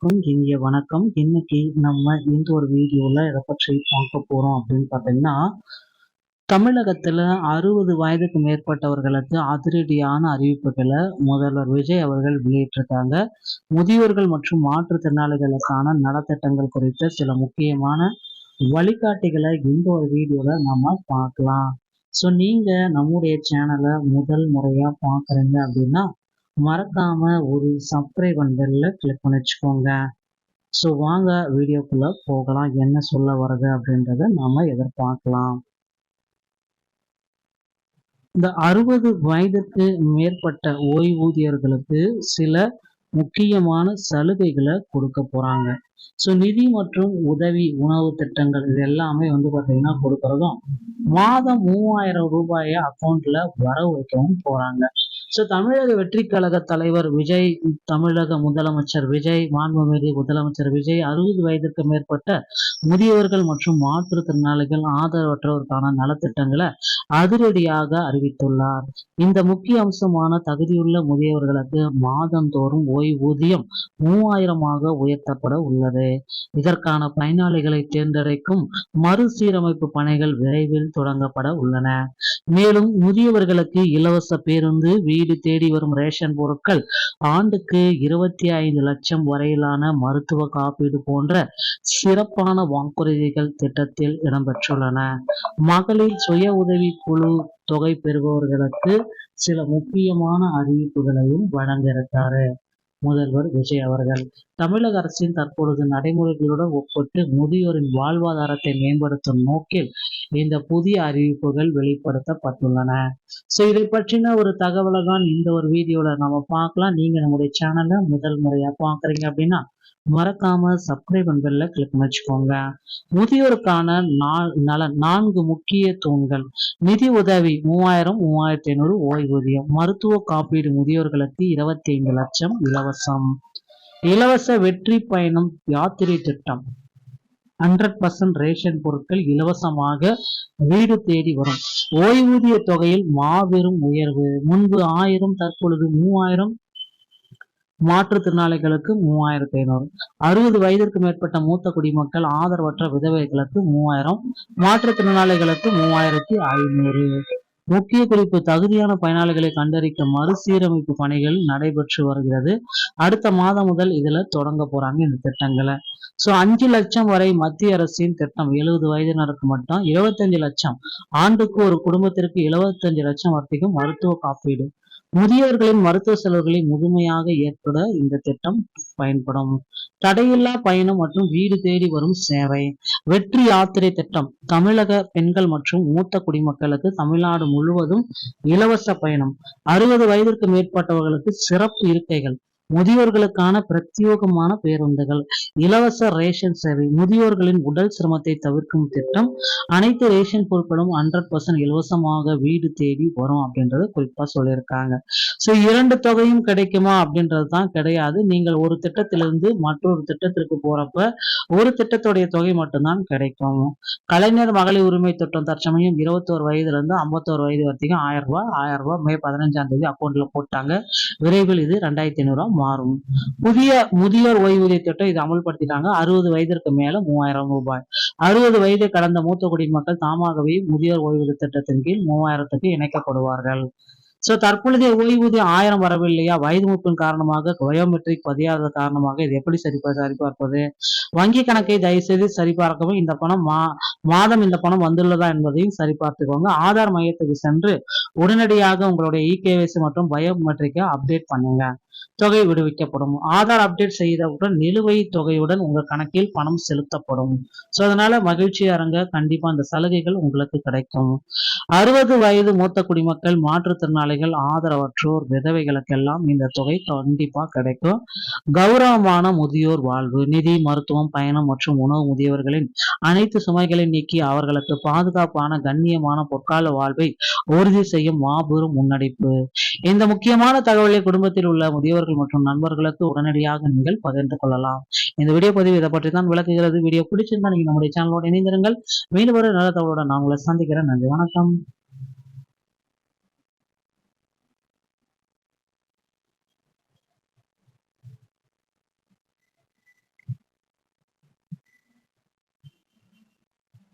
அனைவருக்கும் இனிய வணக்கம். இன்னைக்கு நம்ம இந்த ஒரு வீடியோல எதை பற்றி பார்க்க போறோம் அப்படின்னு பார்த்தீங்கன்னா, தமிழகத்துல 60 வயதுக்கு மேற்பட்டவர்களுக்கு அதிரடியான அறிவிப்புகளை முதல்வர் விஜய் அவர்கள் வெளியிட்டிருக்காங்க. முதியோர்கள் மற்றும் மாற்றுத்திறனாளிகளுக்கான நலத்திட்டங்கள் குறித்த சில முக்கியமான வழிகாட்டிகளை இந்த ஒரு வீடியோல நம்ம பார்க்கலாம். ஸோ நீங்க நம்முடைய சேனலை முதல் முறையா பார்க்குறீங்க அப்படின்னா மறக்காம ஒரு சப்ஸ்கிரைப் பெல்ல கிளிக் பண்ணி வச்சுக்கோங்க. ஸோ வாங்க வீடியோக்குள்ள போகலாம். என்ன சொல்ல வருது அப்படின்றத நாம எதிர்பார்க்கலாம். இந்த 60 வயதுக்கு மேற்பட்ட ஓய்வூதியர்களுக்கு சில முக்கியமான சலுகைகளை கொடுக்க போறாங்க. ஸோ நிதி மற்றும் உதவி உணவு திட்டங்கள் இது எல்லாமே பார்த்தீங்கன்னா கொடுக்கறதும் மாதம் 3000 ரூபாயை அக்கௌண்ட்ல வரவு வைக்கவும் போறாங்க. ஸோ தமிழக வெற்றி கழக தலைவர் விஜய், தமிழக முதலமைச்சர் விஜய், மாண்புமிகு முதலமைச்சர் விஜய் 60 வயதிற்கு மேற்பட்ட முதியவர்கள் மற்றும் மாற்றுத்திறனாளிகள் ஆதரவற்றோருக்கான நலத்திட்டங்களை அதிரடியாக அறிவித்துள்ளார். இந்த முக்கிய அம்சமான தகுதியுள்ள முதியவர்களுக்கு மாதந்தோறும் ஓய்வூதியம் 3000 உயர்த்தப்பட உள்ளது. இதற்கான பயனாளிகளை தேர்ந்தெடுக்கும் மறுசீரமைப்பு பணிகள் விரைவில் தொடங்கப்பட உள்ளன. மேலும் முதியவர்களுக்கு இலவச பேருந்து, வீடு தேடி வரும் ரேஷன் பொருட்கள், ஆண்டுக்கு 25 லட்சம் வரையிலான மருத்துவ காப்பீடு போன்ற சிறப்பான வாக்குறுதிகள் திட்டத்தில் இடம்பெற்றுள்ளன. மகளிர் சுய உதவி குழு தொகை பெறுபவர்களுக்கு சில முக்கியமான அறிவிப்புகளையும் வழங்க இருக்காரு முதல்வர் விஜய் அவர்கள். தமிழக அரசின் தற்பொழுது நடைமுறைகளுடன் ஒப்பிட்டு முதியோரின் வாழ்வாதாரத்தை மேம்படுத்தும் நோக்கில் இந்த புதிய அறிவிப்புகள் வெளிப்படுத்தப்பட்டுள்ளன. ஸோ இதை பற்றின ஒரு தகவலை தான் இந்த ஒரு வீடியோல நம்ம பார்க்கலாம். நீங்க நம்முடைய சேனலை முதல் முறையா பார்க்குறீங்க அப்படின்னா மறக்காம சப்ஸ்கிரைப் பெல்ல கிளிக் பண்ணி வச்சுக்கோங்க. முதியோருக்கான நலன் 4 முக்கிய தூண்கள். நிதி உதவி 3000, 3500 ஓய்வூதியம். மருத்துவ காப்பீடு முதியோர்களுக்கு 25 லட்சம் இலவசம். இலவச வெற்றி பயணம் யாத்திரை திட்டம் 100% ரேஷன் பொருட்கள் இலவசமாக வீடு தேடி வரும். ஓய்வூதிய தொகையில் மாபெரும் உயர்வு. முன்பு 1000, தற்பொழுது 3000. மாற்றுத்திறனாளிகளுக்கு 3500. 60 வயதிற்கு மேற்பட்ட மூத்த குடிமக்கள் ஆதரவற்ற விதவைகளுக்கு 3000, மாற்றுத்திறனாளிகளுக்கு 3500. முக்கிய குறிப்பு: தகுதியான பயனாளிகளை கண்டறிக்க மறுசீரமைப்பு பணிகள் நடைபெற்று வருகிறது. அடுத்த மாதம் முதல் இதுல தொடங்க போறாங்க இந்த திட்டங்களை. ஸோ 5 லட்சம் வரை மத்திய அரசின் திட்டம் 70 வயதினருக்கு மட்டும். 75 லட்சம் ஆண்டுக்கு ஒரு குடும்பத்திற்கு 75 லட்சம் வரைக்கும் மருத்துவ காப்பீடு. முதியவர்களின் மருத்துவ செலவுகளை முழுமையாக ஏற்பட இந்த திட்டம் பயன்படும். தடையில்லா பயணம் மற்றும் வீடு தேடி வரும் சேவை. வெற்றி யாத்திரை திட்டம் தமிழக பெண்கள் மற்றும் மூத்த குடிமக்களுக்கு தமிழ்நாடு முழுவதும் இலவச பயணம். 60 வயதிற்கு மேற்பட்டவர்களுக்கு சிறப்பு இருக்கைகள். முதியோர்களுக்கான பிரத்யேகமான பேருந்துகள். இலவச ரேஷன் சேவை. முதியோர்களின் உடல் சிரமத்தை தவிர்க்கும் திட்டம். அனைத்து ரேஷன் பொருட்களும் 100% இலவசமாக வீடு தேடி வரும் அப்படின்றத குறிப்பா சொல்லியிருக்காங்க. ஸோ 2 தொகையும் கிடைக்குமா அப்படின்றது தான் கிடையாது. நீங்கள் ஒரு திட்டத்திலிருந்து மற்றொரு திட்டத்திற்கு போறப்ப ஒரு திட்டத்துடைய தொகை மட்டும்தான் கிடைக்கும். கலைஞர் மகளிர் உரிமை திட்டம் தற்சமயம் 21 வயதுல இருந்து 51 வயது வரைக்கும் 1000 ரூபாய் மே 15ஆம் தேதி அக்கௌண்ட்ல போட்டாங்க. விரைவில் இது 2500 மாறும். புதிய முதியோர் ஓய்வூதிய திட்டம் இது அமல்படுத்திட்டாங்க. 60 வயதிற்கு மேல 3000 ரூபாய். 60 வயதை கடந்த மூத்த குடிமக்கள் தாமாகவே முதியோர் ஓய்வூதிய திட்டத்தின் கீழ் 3000க்கு இணைக்கப்படுவார்கள். சோ தற்பொழுதைய ஓய்வூதியம் 1000 வரவில்லையா? வயது மூப்பின் காரணமாக, பயோமெட்ரிக் பதியாத காரணமாக இது எப்படி சரிபார்ப்பது? வங்கி கணக்கை தயவுசெய்து சரிபார்க்கவும். இந்த பணம் மாதம் இந்த பணம் வந்துள்ளதா என்பதையும் சரிபார்த்துக்கோங்க. ஆதார் மையத்துக்கு சென்று உடனடியாக உங்களுடைய இகேவைசி மற்றும் பயோமெட்ரிக்கை அப்டேட் பண்ணுங்க. தொகை விடுவிக்கப்படும். ஆதார் அப்டேட் செய்தவுடன் நிலுவைத் தொகையுடன் உங்க கணக்கில் பணம் செலுத்தப்படும். சோ அதனால மகிழ்ச்சியா இருங்க. கண்டிப்பா இந்த சலுகைகள் உங்களுக்கு கிடைக்கும். 60 வயது மூத்த குடிமக்கள், மாற்றுத்திறனாளிகள், ஆதரவற்றோர், விதவைகளுக்கெல்லாம் இந்த தொகை கண்டிப்பா கிடைக்கும். கௌரவமான முதியோர் வாழ்வு. நிதி, மருத்துவம், பயணம் மற்றும் உணவு. முதியவர்களின் அனைத்து சுமைகளை நீக்கி அவர்களுக்கு பாதுகாப்பான கண்ணியமான பொற்கால வாழ்வை உறுதி செய்யும் மாபெரும் முன்னெடுப்பு. இந்த முக்கியமான தகவலை குடும்பத்தில் உள்ள முதியவர்கள் மற்றும் நண்பர்களுக்கு உடனடியாக நீங்கள் பகிர்ந்து கொள்ளலாம். இந்த வீடியோ பதிவு இதை பற்றி தான் விளக்குகிறது. வீடியோ பிடிச்சிருந்தா நீங்க நம்முடைய சேனலோட இணைந்திருங்கள். மீண்டும் ஒரு நல்ல தகவலோட நான் உங்களை சந்திக்கிறேன். நன்றி, வணக்கம்.